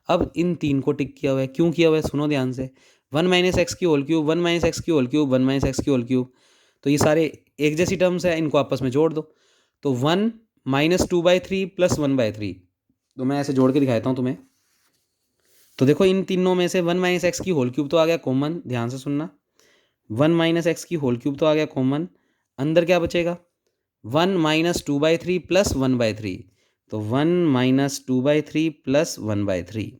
अब इन 3 को टिक किया हुआ है, क्यों किया हुआ है सुनो ध्यान से। 1 माइनस एक्स की होल क्यूब, 1 माइनस एक्स की होल क्यूब, 1 माइनस एक्स की होल क्यूब, तो ये सारे एक जैसी टर्म्स है, इनको आपस में जोड़ दो। तो 1 माइनस 2/3 प्लस 1/3, तो मैं ऐसे जोड़ के दिखाता हूँ तुम्हें। तो देखो इन तीनों में से 1 माइनस एक्स की होल क्यूब तो आ गया कॉमन, ध्यान से सुनना। 1 माइनस एक्स की होल क्यूब तो आ गया कॉमन, अंदर क्या बचेगा 1 माइनस 2/3 प्लस 1/3, तो 1 माइनस 2/3 प्लस 1/3।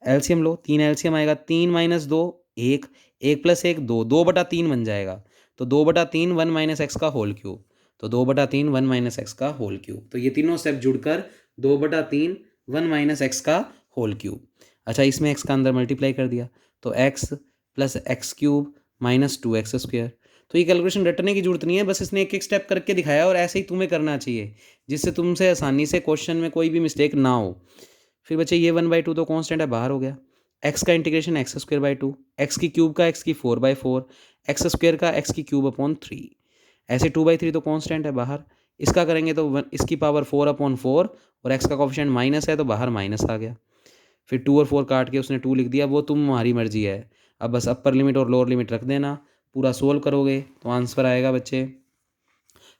एलसीएम लो, 3 एलसीएम आएगा, 3 माइनस 2 1, 1 प्लस 1 2, 2/3 बन जाएगा, तो 2/3 1 माइनस एक्स का होल क्यूब, तो 2/3 1 माइनस एक्स का होल क्यूब। तो ये तीनों स्टेप जुड़कर 2/3 1 माइनस एक्स का होल क्यूब। अच्छा, इसमें एक्स का अंदर मल्टीप्लाई कर दिया, तो x plus x cube minus 2x square. तो ये कैलकुलेशन रटने की जरूरत नहीं है, बस इसने एक एक स्टेप करके दिखाया और ऐसे ही तुम्हें करना चाहिए, जिससे तुमसे आसानी से क्वेश्चन में कोई भी मिस्टेक ना हो। फिर बच्चे ये 1/2 तो कांस्टेंट है, बाहर हो गया। एक्स का इंटीग्रेशन x²/2, एक्स की क्यूब का x की 4/4, एक्स स्क्वायर का x की क्यूब अपॉन 3, ऐसे 2/3 तो कांस्टेंट है बाहर। इसका करेंगे तो इसकी पावर 4/4, और x का कोफिशिएंट माइनस है तो बाहर माइनस आ गया। फिर 2 और 4 काट के उसने 2 लिख दिया, वो तुम्हारी मर्जी है। अब बस अपर लिमिट और लोअर लिमिट रख देना, पूरा सोल्व करोगे तो आंसर आएगा बच्चे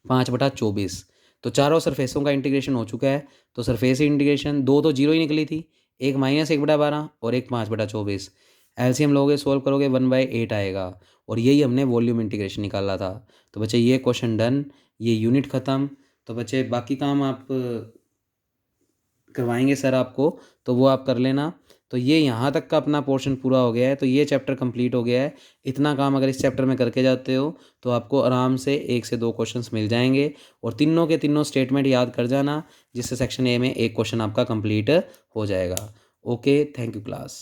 5/24। तो चारों सरफेसों का इंटीग्रेशन हो चुका है। तो सरफेस इंटीग्रेशन 2 तो 0 ही निकली थी, एक -1/12 और एक 5/24। एलसीएम लोगे, सोल्व करोगे 1/8 आएगा, और यही हमने वॉल्यूम इंटीग्रेशन निकाला था। तो बच्चे ये क्वेश्चन डन, ये यूनिट ख़त्म। तो बच्चे बाकी काम आप करवाएंगे सर आपको, तो वो आप कर लेना। तो ये यहाँ तक का अपना पोर्शन पूरा हो गया है, तो ये चैप्टर कंप्लीट हो गया है। इतना काम अगर इस चैप्टर में करके जाते हो तो आपको आराम से 1 से 2 क्वेश्चंस मिल जाएंगे, और तीनों के तीनों स्टेटमेंट याद कर जाना, जिससे सेक्शन ए में एक क्वेश्चन आपका कंप्लीट हो जाएगा। Okay, thank you class.